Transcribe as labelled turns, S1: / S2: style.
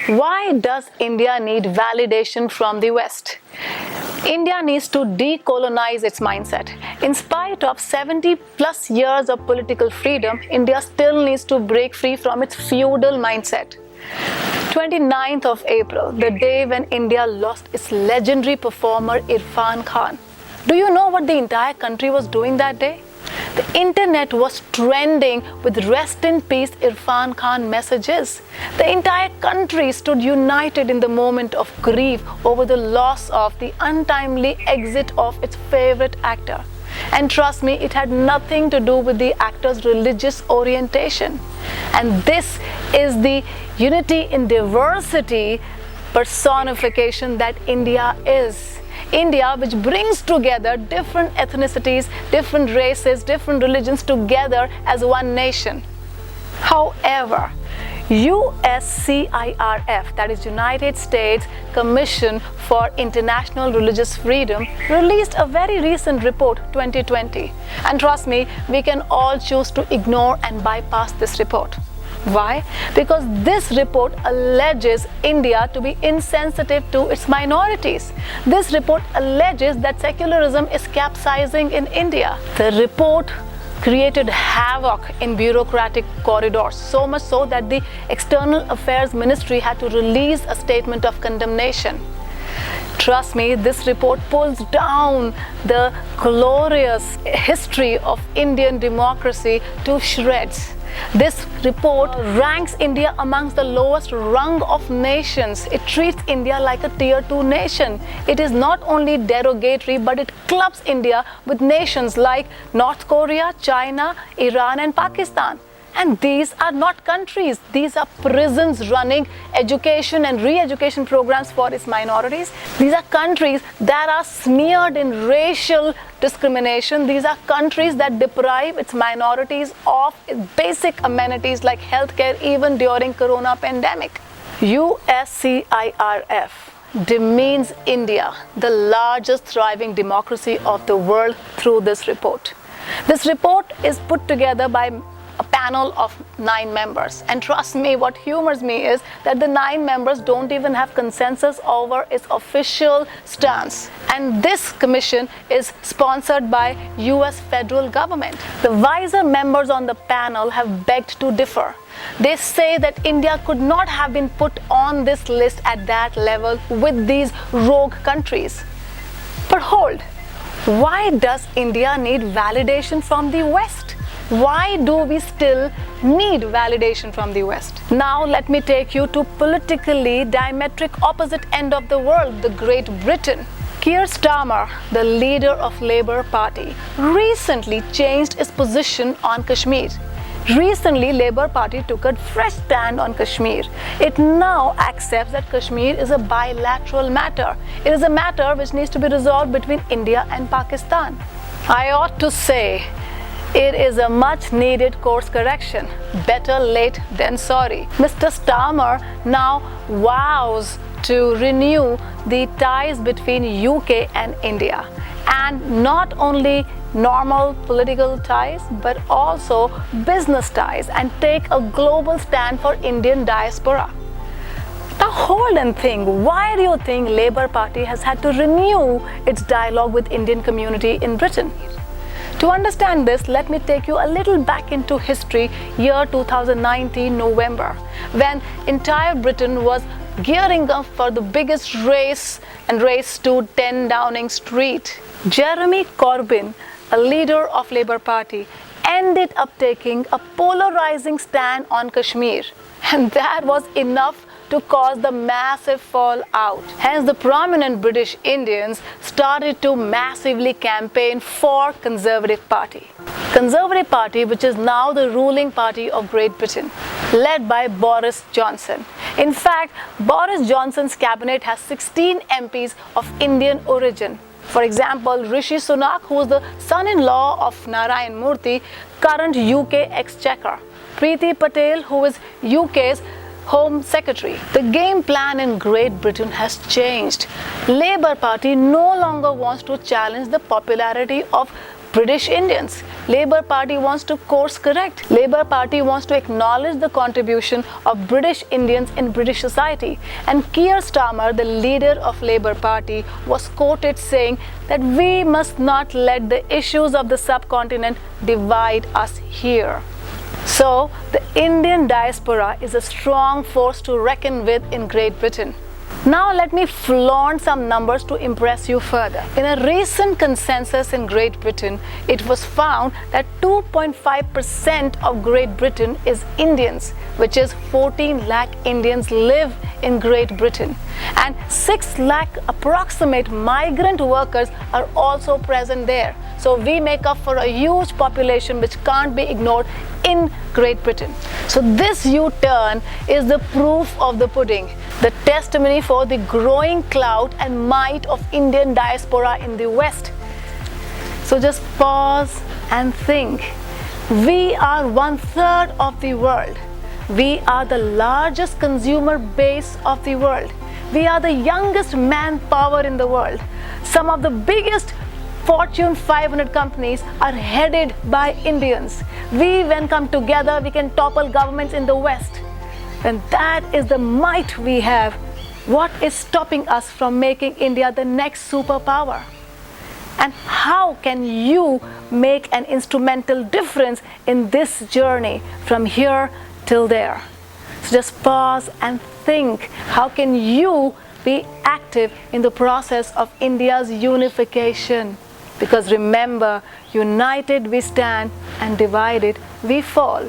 S1: Why does India need validation from the West? India needs to decolonize its mindset. In spite of 70 plus years of political freedom, India still needs to break free from its feudal mindset. 29th of April, the day when India lost its legendary performer Irfan Khan. Do you know what the entire country was doing that day? The internet was trending with "Rest in peace Irfan Khan" messages. The entire country stood united in the moment of grief over the loss of the untimely exit of its favorite actor. And trust me, it had nothing to do with the actor's religious orientation. And this is the unity in diversity personification that India is. India, which brings together different ethnicities, different races, different religions together as one nation. However, USCIRF, that is United States Commission for International Religious Freedom, released a very recent report, 2020. And trust me, we can all choose to ignore and bypass this report. Why? Because this report alleges India to be insensitive to its minorities. This report alleges that secularism is capsizing in India. The report created havoc in bureaucratic corridors, so much so that the External Affairs Ministry had to release a statement of condemnation. Trust me, this report pulls down the glorious history of Indian democracy to shreds. This report ranks India amongst the lowest rung of nations. It treats India like a tier 2 nation. It is not only derogatory, but it clubs India with nations like North Korea, China, Iran and Pakistan. And these are not countries. These are prisons running education and re-education programs for its minorities. These are countries that are smeared in racial discrimination. These are countries that deprive its minorities of basic amenities like healthcare even during corona pandemic. USCIRF demeans India, the largest thriving democracy of the world, through this report. This report is put together by a panel of 9 members, and trust me, what humors me is that the 9 members don't even have consensus over its official stance. And this commission is sponsored by US federal government. The wiser members on the panel have begged to differ. They say that India could not have been put on this list at that level with these rogue countries. But hold, why does India need validation from the West? Why do we still need validation from the West? Now let me take you to politically diametric opposite end of the world, the Great Britain. Keir Starmer, the leader of Labour Party, recently changed its position on Kashmir. Recently, Labour Party took a fresh stand on Kashmir. It now accepts that Kashmir is a bilateral matter. It is a matter which needs to be resolved between India and Pakistan. I ought to say, it is a much needed course correction. Better late than sorry. Mr. Starmer now vows to renew the ties between UK and India. And not only normal political ties, but also business ties, and take a global stand for Indian diaspora. Now hold and think, why do you think Labour Party has had to renew its dialogue with Indian community in Britain? To understand this, let me take you a little back into history, year 2019 November, when entire Britain was gearing up for the biggest race to 10 Downing Street. Jeremy Corbyn, a leader of Labour Party, ended up taking a polarizing stand on Kashmir, and that was enough to cause the massive fallout. Hence, the prominent British Indians started to massively campaign for Conservative Party. Conservative Party, which is now the ruling party of Great Britain, led by Boris Johnson. In fact, Boris Johnson's cabinet has 16 MPs of Indian origin. For example, Rishi Sunak, who is the son-in-law of Narayan Murthy, current UK Exchequer. Priti Patel, who is UK's Home Secretary. The game plan in Great Britain has changed. Labour Party no longer wants to challenge the popularity of British Indians. Labour Party wants to course correct. Labour Party wants to acknowledge the contribution of British Indians in British society. And Keir Starmer, the leader of Labour Party, was quoted saying that we must not let the issues of the subcontinent divide us here. So, the Indian diaspora is a strong force to reckon with in Great Britain. Now let me flaunt some numbers to impress you further. In a recent consensus in Great Britain, it was found that 2.5% of Great Britain is Indians, which is 14 lakh Indians live in Great Britain. And 6 lakh approximate migrant workers are also present there. So we make up for a huge population which can't be ignored in Great Britain. So this U-turn is the proof of the pudding, the testimony for the growing clout and might of Indian diaspora in the West. So just pause and think. We are 1/3 of the world. We are the largest consumer base of the world. We are the youngest manpower in the world. Some of the biggest Fortune 500 companies are headed by Indians. We, when come together, we can topple governments in the West. And that is the might we have. What is stopping us from making India the next superpower? And how can you make an instrumental difference in this journey from here till there? So just pause and think. How can you be active in the process of India's unification? Because remember, united we stand and divided we fall.